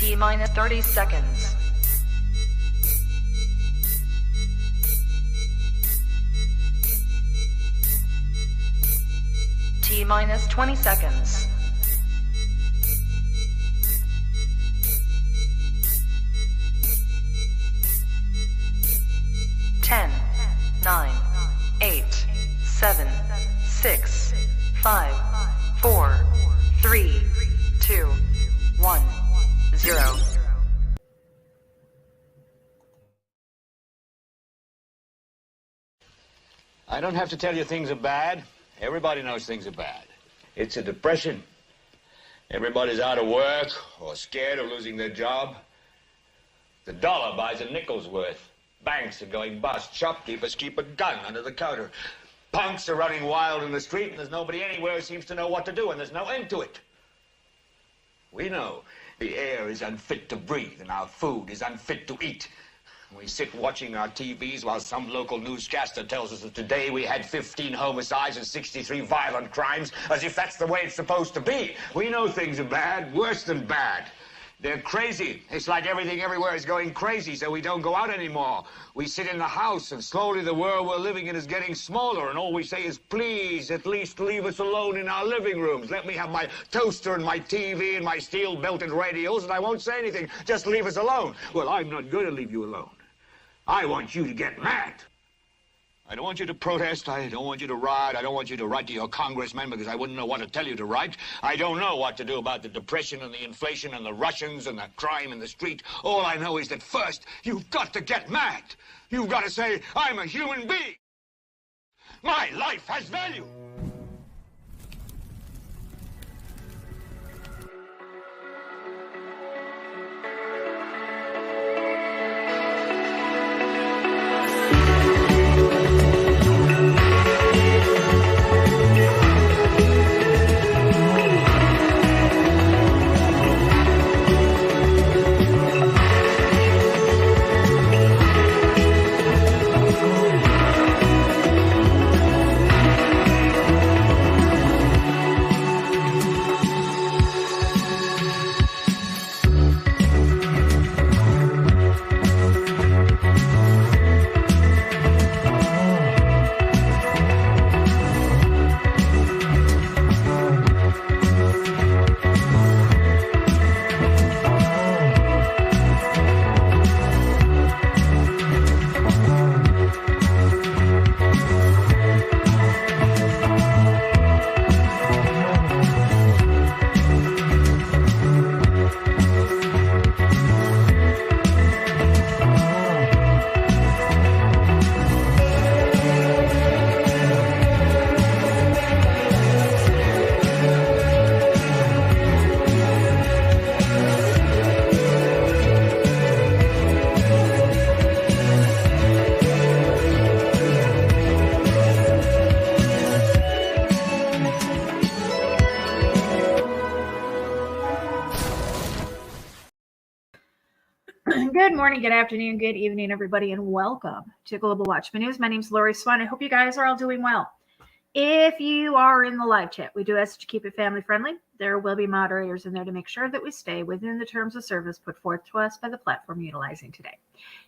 T minus 30 seconds. T minus 20 seconds. Ten, 9, 8, 7, 6, 5, 4, 3, 2, 1, 0. I don't have to tell you things are bad. Everybody knows things are bad. It's a depression. Everybody's out of work or scared of losing their job. The dollar buys a nickel's worth. Banks are going bust. Shopkeepers keep a gun under the counter. Punks are running wild in the street, and there's nobody anywhere who seems to know what to do, and there's no end to it. We know the air is unfit to breathe, and our food is unfit to eat. We sit watching our TVs while some local newscaster tells us that today we had 15 homicides and 63 violent crimes, as if that's the way it's supposed to be. We know things are bad, worse than bad. They're crazy. It's like everything everywhere is going crazy, so we don't go out anymore. We sit in the house, and slowly the world we're living in is getting smaller, and all we say is, please, at least leave us alone in our living rooms. Let me have my toaster and my TV and my steel-belted radios, and I won't say anything. Just leave us alone. Well, I'm not going to leave you alone. I want you to get mad. I don't want you to protest. I don't want you to riot. I don't want you to write to your congressman because I wouldn't know what to tell you to write. I don't know what to do about the depression and the inflation and the Russians and the crime in the street. All I know is that first, you've got to get mad. You've got to say, I'm a human being. My life has value. Good morning, good afternoon, good evening, everybody, and welcome to Global Watchman News. My name is Lori Swan. I hope you guys are all doing well. If you are in the live chat, we do ask you to keep it family friendly. There will be moderators in there to make sure that we stay within the terms of service put forth to us by the platform utilizing today.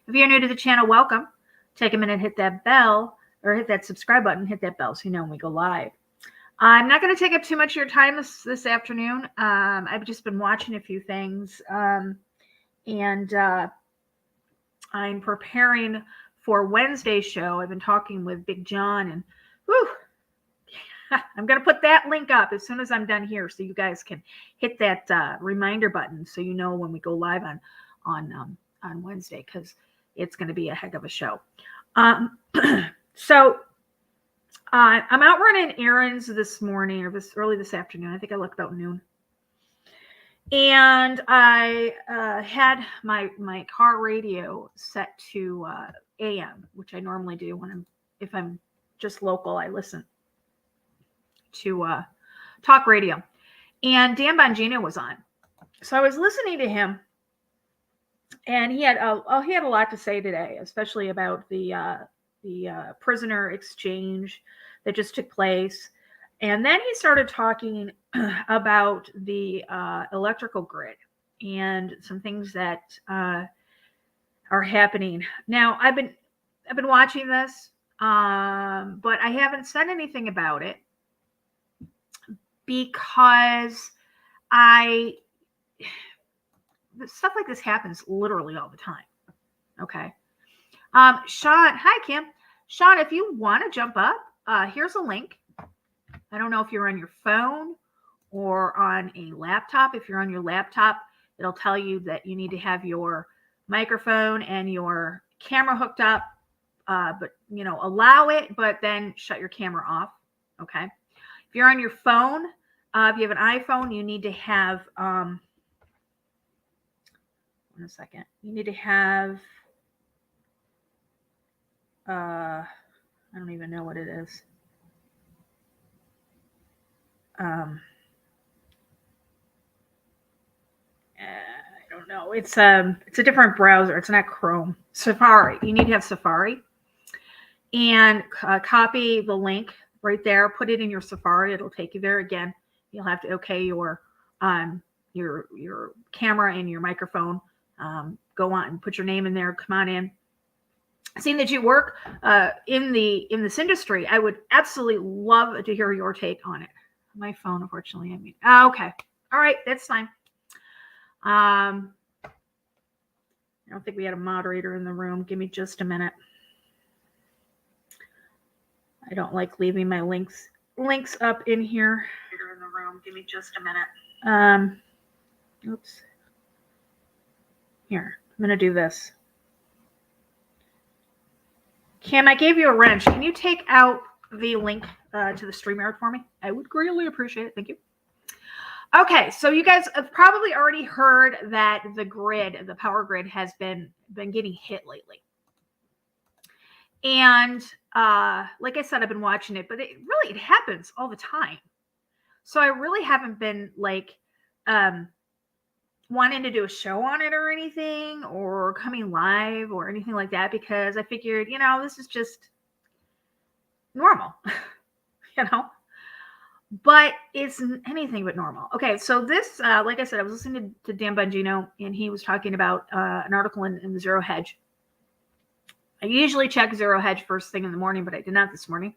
If you're new to the channel, welcome. Take a minute, hit that bell, or hit that subscribe button, hit that bell so you know when we go live. I'm not going to take up too much of your time this afternoon. I've just been watching a few things. And I'm preparing for Wednesday's show. I've been talking with Big John, and I'm going to put that link up as soon as I'm done here, so you guys can hit that reminder button, so you know when we go live on Wednesday, because it's going to be a heck of a show. So I'm out running errands this morning, or early this afternoon. I think I left about noon. And I had my car radio set to AM, which I normally do if I'm just local. I listen to talk radio, and Dan Bongino was on, so I was listening to him, and he had a lot to say today, especially about the prisoner exchange that just took place. And then he started talking about the electrical grid and some things that are happening. Now, I've been watching this, but I haven't said anything about it because stuff like this happens literally all the time. Okay. Sean, hi Kim. Sean, if you want to jump up, here's a link. I don't know if you're on your phone or on a laptop. If you're on your laptop, it'll tell you that you need to have your microphone and your camera hooked up, but allow it, but then shut your camera off. Okay. If you're on your phone, if you have an iPhone, you need to have, one second. You need to have, I don't even know what it is. I don't know. It's a different browser. It's not Chrome. Safari. You need to have Safari, and copy the link right there. Put it in your Safari. It'll take you there again. You'll have to okay your camera and your microphone. Go on and put your name in there. Come on in. Seeing that you work in this industry, I would absolutely love to hear your take on it. My phone, unfortunately. Okay. All right. That's fine. I don't think we had a moderator in the room. Give me just a minute. I don't like leaving my links up in here. In the room. Give me just a minute. Oops. Here, I'm going to do this. Kim, I gave you a wrench. Can you take out the link to the StreamYard for me? I would greatly appreciate it. Thank you. Okay, so you guys have probably already heard that the power grid has been getting hit lately. And like I said, I've been watching it, but it happens all the time. So I really haven't been wanting to do a show on it or anything, or coming live or anything like that, because I figured, this is just normal, but it's anything but normal. Okay. So this, like I said, I was listening to Dan Bongino, and he was talking about an article in the Zero Hedge. I usually check Zero Hedge first thing in the morning, but I did not this morning.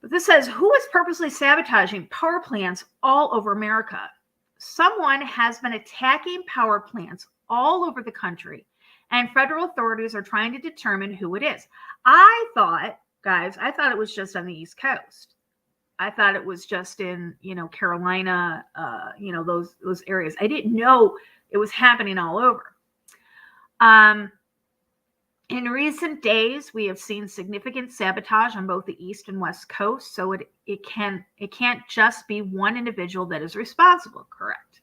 But this says, who is purposely sabotaging power plants all over America? Someone has been attacking power plants all over the country, and federal authorities are trying to determine who it is. I thought it was just on the East Coast. I thought it was just in, Carolina, those areas. I didn't know it was happening all over. In recent days, we have seen significant sabotage on both the East and West Coast, so it can't just be one individual that is responsible, correct?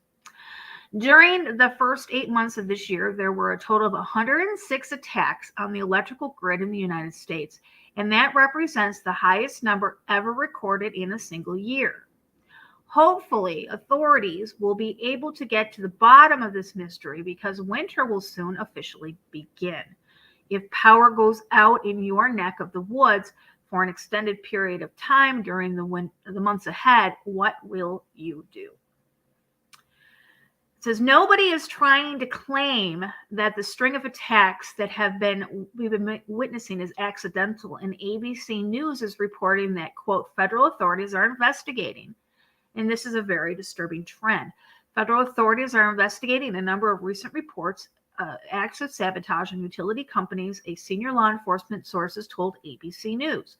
During the first 8 months of this year, there were a total of 106 attacks on the electrical grid in the United States, and that represents the highest number ever recorded in a single year. Hopefully, authorities will be able to get to the bottom of this mystery, because winter will soon officially begin. If power goes out in your neck of the woods for an extended period of time during the months ahead, what will you do? It says nobody is trying to claim that the string of attacks that we've been witnessing is accidental, and ABC News is reporting that, quote, federal authorities are investigating. And this is a very disturbing trend. Federal authorities are investigating a number of recent reports acts of sabotage on utility companies, a senior law enforcement sources told ABC News.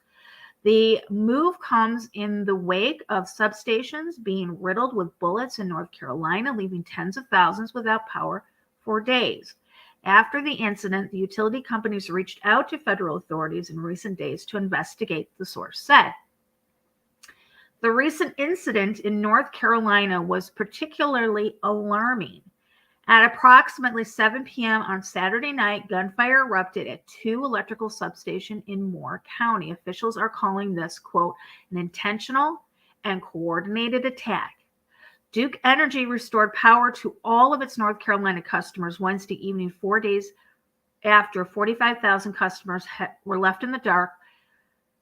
The move comes in the wake of substations being riddled with bullets in North Carolina, leaving tens of thousands without power for days. After the incident, the utility companies reached out to federal authorities in recent days to investigate, the source said. The recent incident in North Carolina was particularly alarming. At approximately 7 p.m. on Saturday night, gunfire erupted at two electrical substations in Moore County. Officials are calling this, quote, an intentional and coordinated attack. Duke Energy restored power to all of its North Carolina customers Wednesday evening, 4 days after 45,000 customers were left in the dark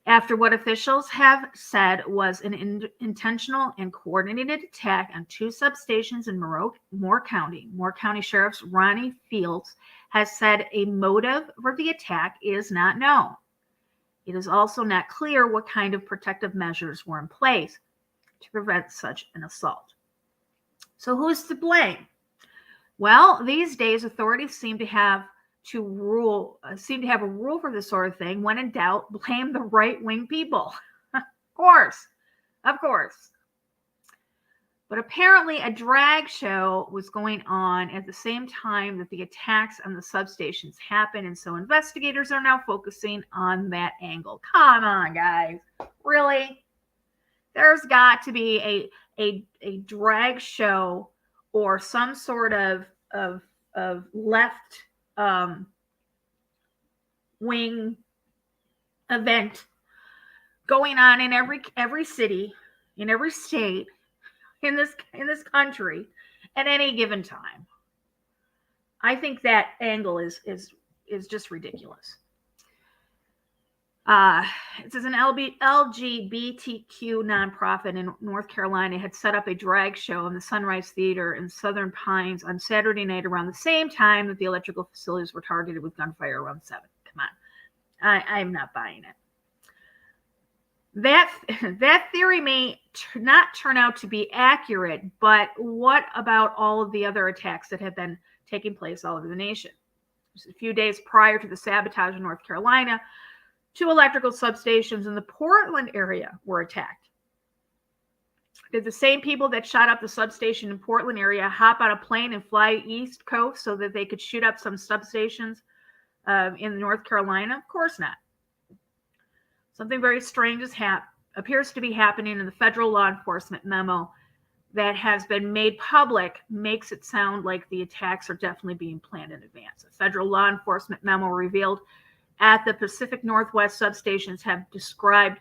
after what officials have said was an intentional and coordinated attack on 2 substations in Moore County. Moore County Sheriff Ronnie Fields has said a motive for the attack is not known. It is also not clear what kind of protective measures were in place to prevent such an assault. So who's to blame? Well, these days authorities seem to have a rule for this sort of thing. When in doubt, blame the right-wing people. Of course. But apparently a drag show was going on at the same time that the attacks on the substations happened, and so investigators are now focusing on that angle. Come on, guys. Really? There's got to be a drag show or some sort of left wing event going on in every city, in every state, in this country at any given time. I think that angle is just ridiculous. It says an LGBTQ nonprofit in North Carolina had set up a drag show in the Sunrise Theater in Southern Pines on Saturday night around the same time that the electrical facilities were targeted with gunfire around 7. Come on. I'm not buying it. That theory may not turn out to be accurate, but what about all of the other attacks that have been taking place all over the nation? Just a few days prior to the sabotage in North Carolina, 2 electrical substations in the Portland area were attacked. Did the same people that shot up the substation in Portland area hop on a plane and fly east coast so that they could shoot up some substations in North Carolina? Of course not. Something very strange appears to be happening in the federal law enforcement memo that has been made public. Makes it sound like the attacks are definitely being planned in advance. A federal law enforcement memo revealed at the Pacific Northwest substations have described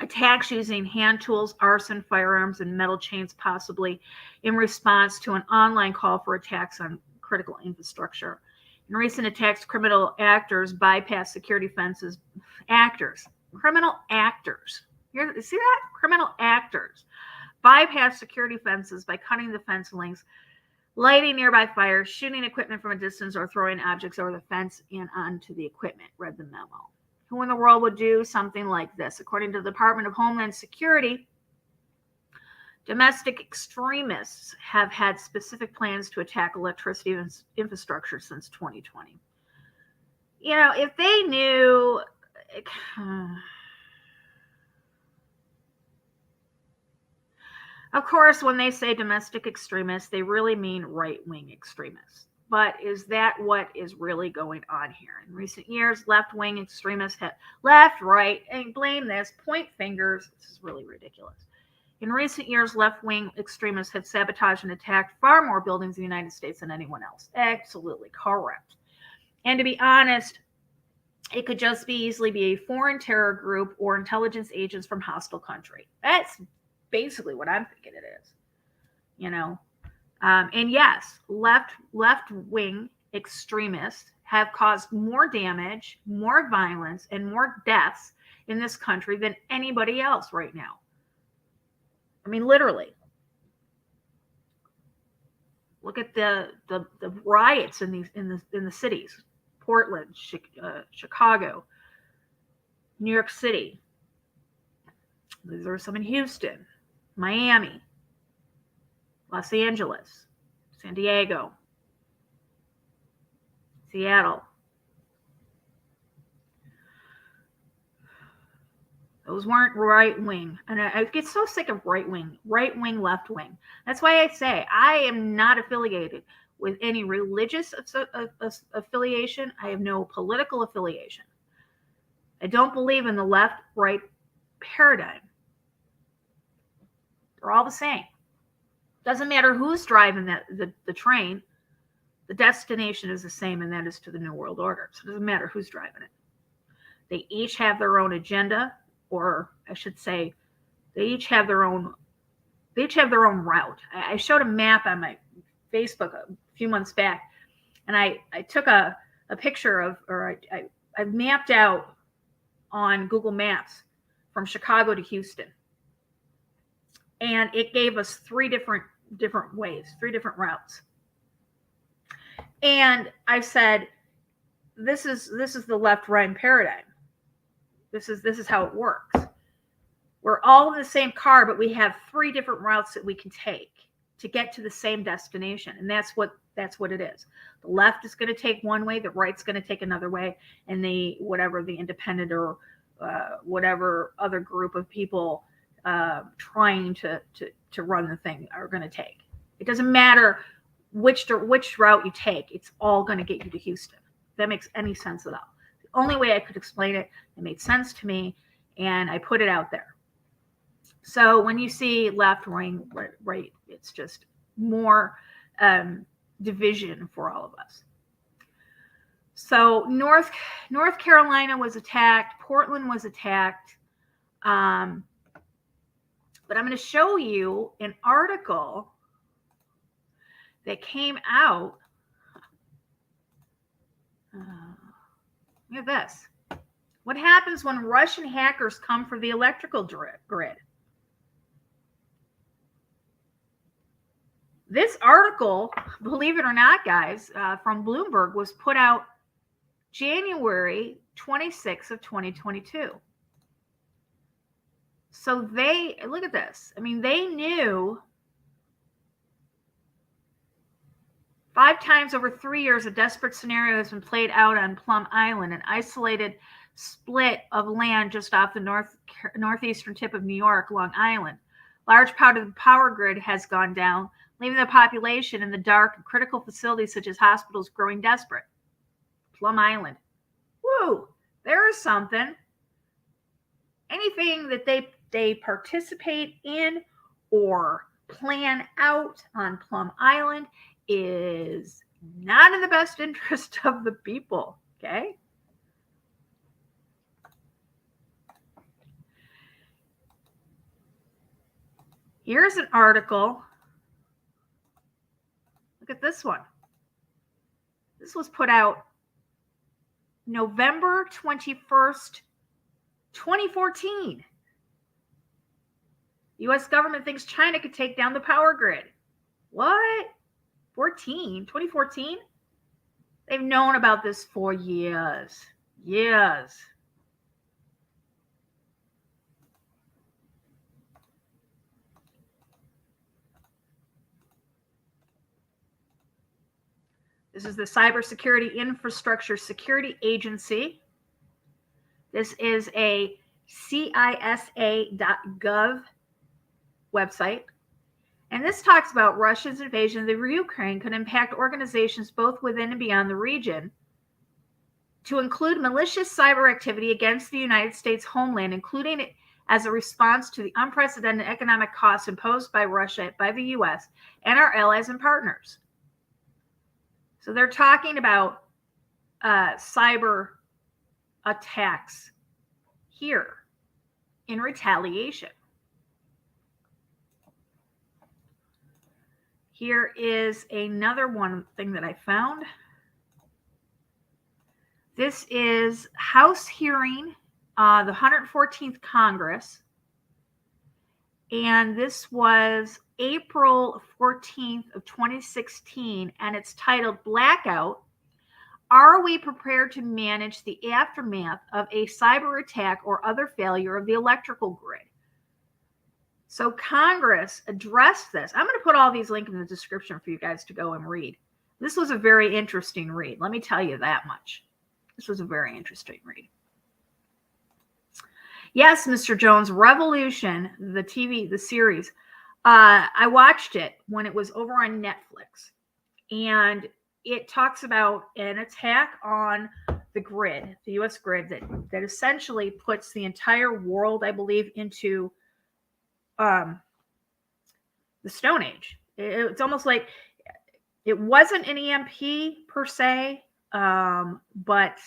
attacks using hand tools, arson, firearms, and metal chains, possibly in response to an online call for attacks on critical infrastructure. In recent attacks, criminal actors bypass security fences. Criminal actors. You see that? Criminal actors bypass security fences by cutting the fence links, lighting nearby fires, shooting equipment from a distance, or throwing objects over the fence and onto the equipment, read the memo. Who in the world would do something like this? According to the Department of Homeland Security, domestic extremists have had specific plans to attack electricity infrastructure since 2020. You know, if they knew... Of course, when they say domestic extremists, they really mean right-wing extremists. But is that what is really going on here? In recent years, left-wing extremists have left, right, and blame this, point fingers. This is really ridiculous. In recent years, left-wing extremists have sabotaged and attacked far more buildings in the United States than anyone else. Absolutely correct. And to be honest, it could just easily be a foreign terror group or intelligence agents from hostile country. That's basically what I'm thinking it is, you know. And yes, left-wing extremists have caused more damage, more violence, and more deaths in this country than anybody else right now. I mean, literally. Look at the riots in the cities: Portland, Chicago, New York City. There were some in Houston, Miami, Los Angeles, San Diego, Seattle. Those weren't right wing. And I get so sick of right wing, left wing. That's why I say I am not affiliated with any religious affiliation. I have no political affiliation. I don't believe in the left-right paradigm. They're all the same. Doesn't matter who's driving the train. The destination is the same, and that is to the New World Order. So it doesn't matter who's driving it. They each have their own agenda, or I should say, they each have their own route. I showed a map on my Facebook a few months back, and I took a picture of, or I mapped out on Google Maps from Chicago to Houston. And it gave us three different ways, three different routes. And I said, this is the left-right paradigm. This is how it works. We're all in the same car, but we have three different routes that we can take to get to the same destination. And that's what it is. The left is going to take one way, the right's going to take another way, and the independent or whatever other group of people trying to run the thing are going to take. It doesn't matter which route you take. It's all going to get you to Houston. If that makes any sense at all. The only way I could explain it, it made sense to me, and I put it out there. So when you see left, right, it's just more division for all of us. So North Carolina was attacked. Portland was attacked. But I'm going to show you an article that came out. Look at this. What happens when Russian hackers come for the electrical grid? This article, believe it or not, guys, from Bloomberg was put out January 26th of 2022. So look at this. I mean, they knew 5 times over 3 years, a desperate scenario has been played out on Plum Island, an isolated split of land just off the northeastern tip of New York, Long Island. Large part of the power grid has gone down, leaving the population in the dark and critical facilities such as hospitals growing desperate. Plum Island. Woo! There is something. Anything that they participate in or plan out on Plum Island is not in the best interest of the people, okay? Here's an article. Look at this one. This was put out November 21st, 2014. The U.S. government thinks China could take down the power grid. What? 2014? They've known about this for years. Years. This is the Cybersecurity Infrastructure Security Agency. This is a CISA.gov website. And this talks about Russia's invasion of the Ukraine could impact organizations both within and beyond the region, to include malicious cyber activity against the United States homeland, including as a response to the unprecedented economic costs imposed by Russia, by the U.S., and our allies and partners. So they're talking about cyber attacks here in retaliation. Here is another one thing that I found. This is House hearing, the 114th Congress. And this was April 14th of 2016. And it's titled Blackout. Are we prepared to manage the aftermath of a cyber attack or other failure of the electrical grid? So Congress addressed this. I'm going to put all these links in the description for you guys to go and read. This was a very interesting read. Let me tell you that much. This was a very interesting read. Yes, Mr. Jones, Revolution, the series. I watched it when it was over on Netflix. And it talks about an attack on the grid, the U.S. grid, that essentially puts the entire world, I believe, into the Stone Age. It's almost like it wasn't an EMP per se, but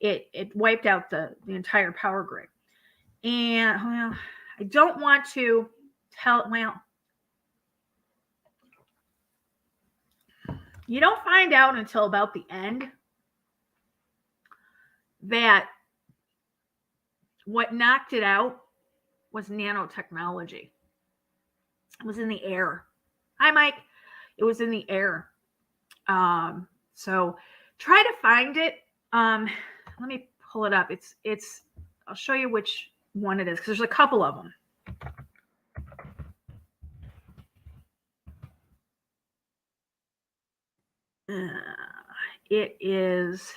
it wiped out the entire power grid. And well, I don't want to tell. Well, you don't find out until about the end that What knocked it out was nanotechnology. It was in the air. Hi, Mike. It was in the air. So try to find it. Let me pull it up. It's. I'll show you which one it is because there's a couple of them. It is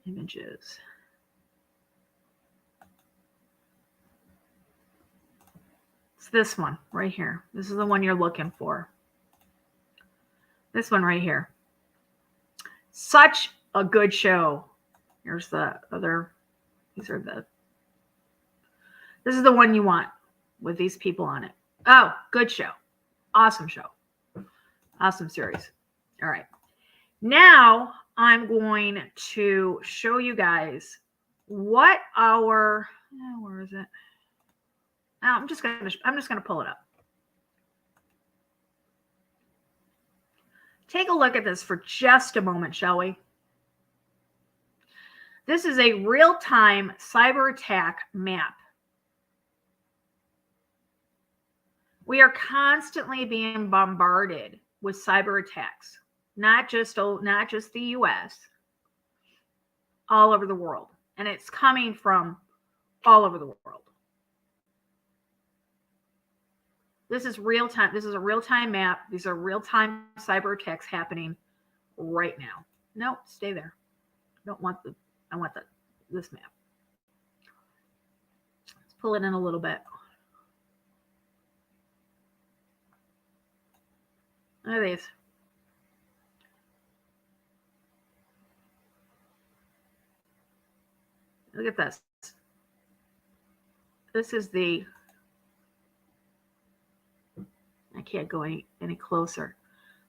images. It's this one right here. This is the one you're looking for. This one right here. Such a good show. Here's the other. This is the one you want with these people on it. Oh, good show. Awesome show. Awesome series. All right. Now I'm going to show you guys what our, where is it? Now I'm just gonna pull it up. Take a look at this for just a moment, shall we? This is a real-time cyber attack map. We are constantly being bombarded with cyber attacks, not just the US, all over the world. And it's coming from all over the world. This is real time. This is a real-time map. These are real-time cyber attacks happening right now. No, stay there. I want this map. Let's pull it in a little bit. Look at these. Look at this. This is the, I can't go any closer.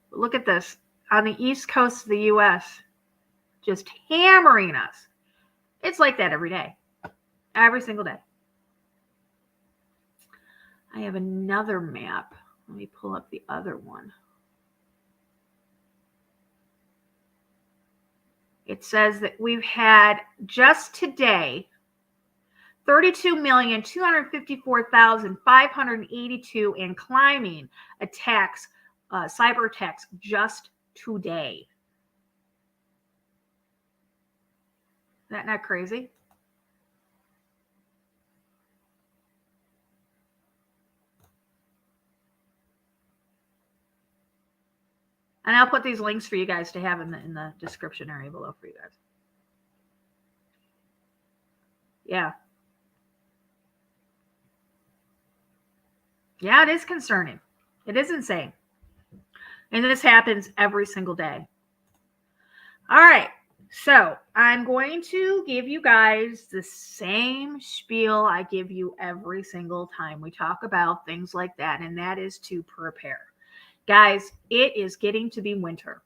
But look at this. On the east coast of the US, just hammering us. It's like that every day. Every single day. I have another map. Let me pull up the other one. It says that we've had just today 32,254,582 and climbing attacks, cyber attacks just today. Is that not crazy? And I'll put these links for you guys to have in the description area below for you guys. Yeah. Yeah, it is concerning. It is insane. And this happens every single day. All right. So I'm going to give you guys the same spiel I give you every single time we talk about things like that, and that is to prepare. Guys, it is getting to be winter.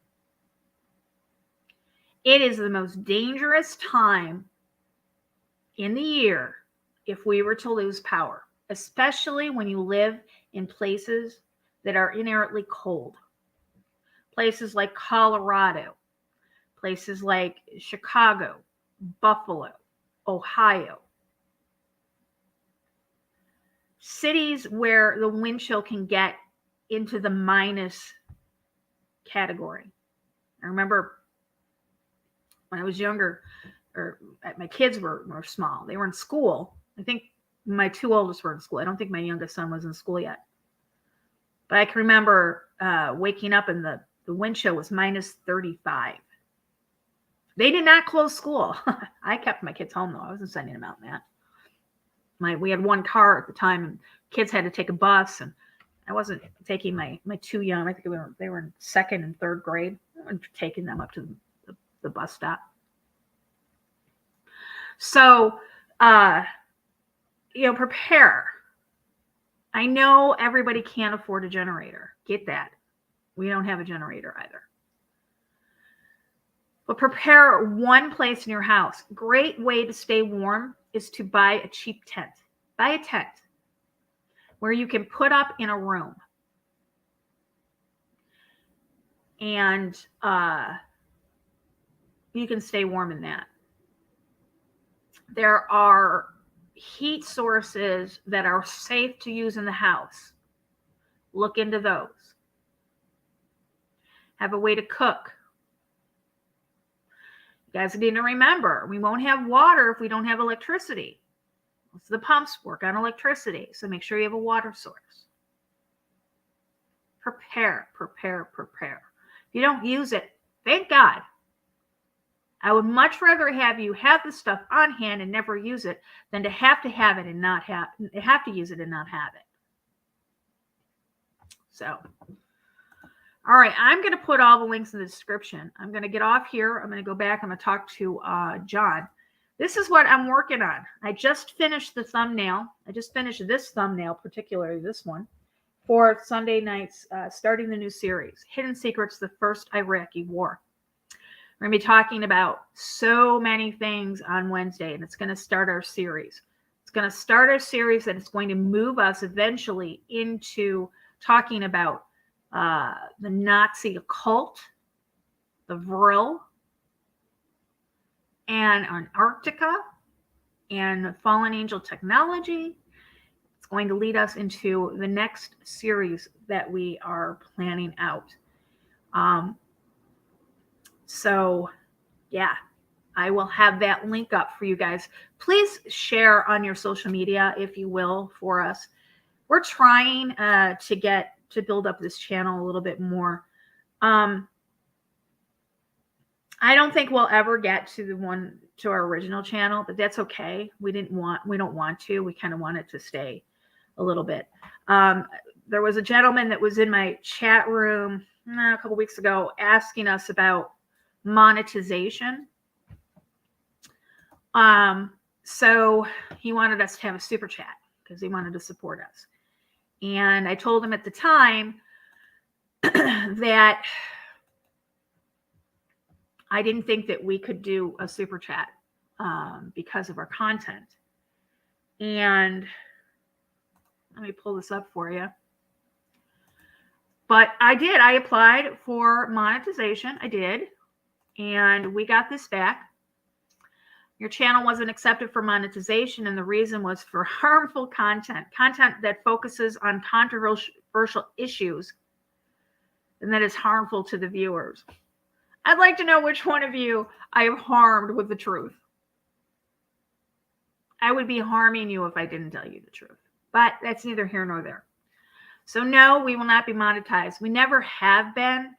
It is the most dangerous time in the year if we were to lose power, especially when you live in places that are inherently cold. Places like Colorado, places like Chicago, Buffalo, Ohio. Cities where the wind chill can get into the minus category. I remember when I was younger, or my kids were small. They were in school. I think my two oldest were in school. I don't think my youngest son was in school yet. But I can remember waking up and the wind chill was minus 35. They did not close school. I kept my kids home, though. I wasn't sending them out in that. We had one car at the time, and kids had to take a bus, and I wasn't taking my two young. I think they were in second and third grade. I wasn't taking them up to the bus stop. So, prepare. I know everybody can't afford a generator. Get that. We don't have a generator either. But prepare one place in your house. Great way to stay warm is to buy a cheap tent. Buy a tent where you can put up in a room. And you can stay warm in that. There are heat sources that are safe to use in the house. Look into those. Have a way to cook. You guys need to remember, we won't have water if we don't have electricity. Most of the pumps work on electricity, so make sure you have a water source. Prepare. If you don't use it, thank God. I would much rather have you have the stuff on hand and never use it than to have it and not have to use it and not have it. So, all right, I'm going to put all the links in the description. I'm going to get off here. I'm going to go back. I'm going to talk to John. This is what I'm working on. I just finished the thumbnail. I just finished this thumbnail, particularly this one, for Sunday nights, starting the new series, Hidden Secrets, the First Iraqi War. We're going to be talking about so many things on Wednesday, and it's going to start our series. It's going to start our series, and it's going to move us eventually into talking about the Nazi occult, the Vril, and Antarctica, and fallen angel technology. It's going to lead us into the next series that we are planning out. So, yeah, I will have that link up for you guys. Please share on your social media, if you will, for us. We're trying to build up this channel a little bit more. I don't think we'll ever get to our original channel, but that's okay. We don't want to. We kind of want it to stay a little bit. There was a gentleman that was in my chat room a couple weeks ago asking us about monetization. So he wanted us to have a super chat because he wanted to support us. And I told him at the time that I didn't think that we could do a super chat because of our content. And let me pull this up for you. But I did. I applied for monetization. I did. And we got this back. Your channel wasn't accepted for monetization, and the reason was for harmful content that focuses on controversial issues and that is harmful to the viewers. I'd like to know which one of you I have harmed with the truth. I would be harming you if I didn't tell you the truth, but that's neither here nor there. So no, we will not be monetized. We never have been.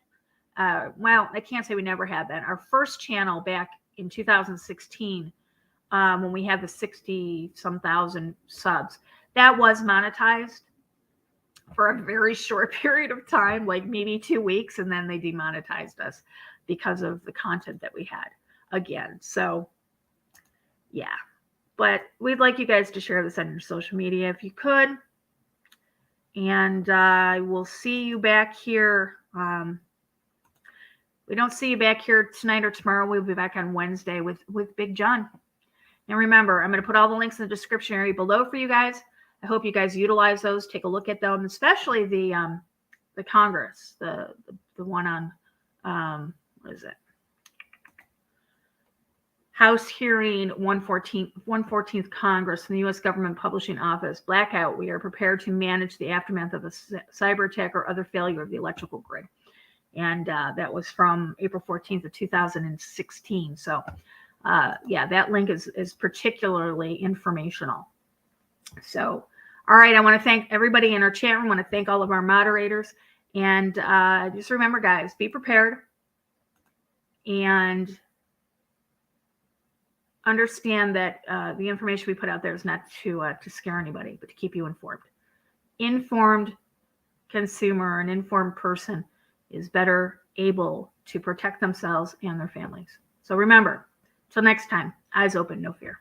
Well, I can't say we never have been. Our first channel back in 2016, when we had the 60-some thousand subs, that was monetized for a very short period of time, like maybe 2 weeks, and then they demonetized us because of the content that we had again. So, yeah. But we'd like you guys to share this on your social media if you could. And I will see you back here. We don't see you back here tonight or tomorrow. We'll be back on Wednesday with Big John. And remember, I'm going to put all the links in the description area below for you guys. I hope you guys utilize those. Take a look at them, especially the Congress, the one on what is it? House hearing 114th Congress from the U.S. Government Publishing Office. Blackout. We are prepared to manage the aftermath of a cyber attack or other failure of the electrical grid. And that was from April 14th of 2016. So, yeah, that link is particularly informational. So, all right, I want to thank everybody in our chat room. I want to thank all of our moderators. And just remember, guys, be prepared. And understand that the information we put out there is not to scare anybody, but to keep you informed. Informed consumer, an informed person is better able to protect themselves and their families. So remember, till next time, eyes open, no fear.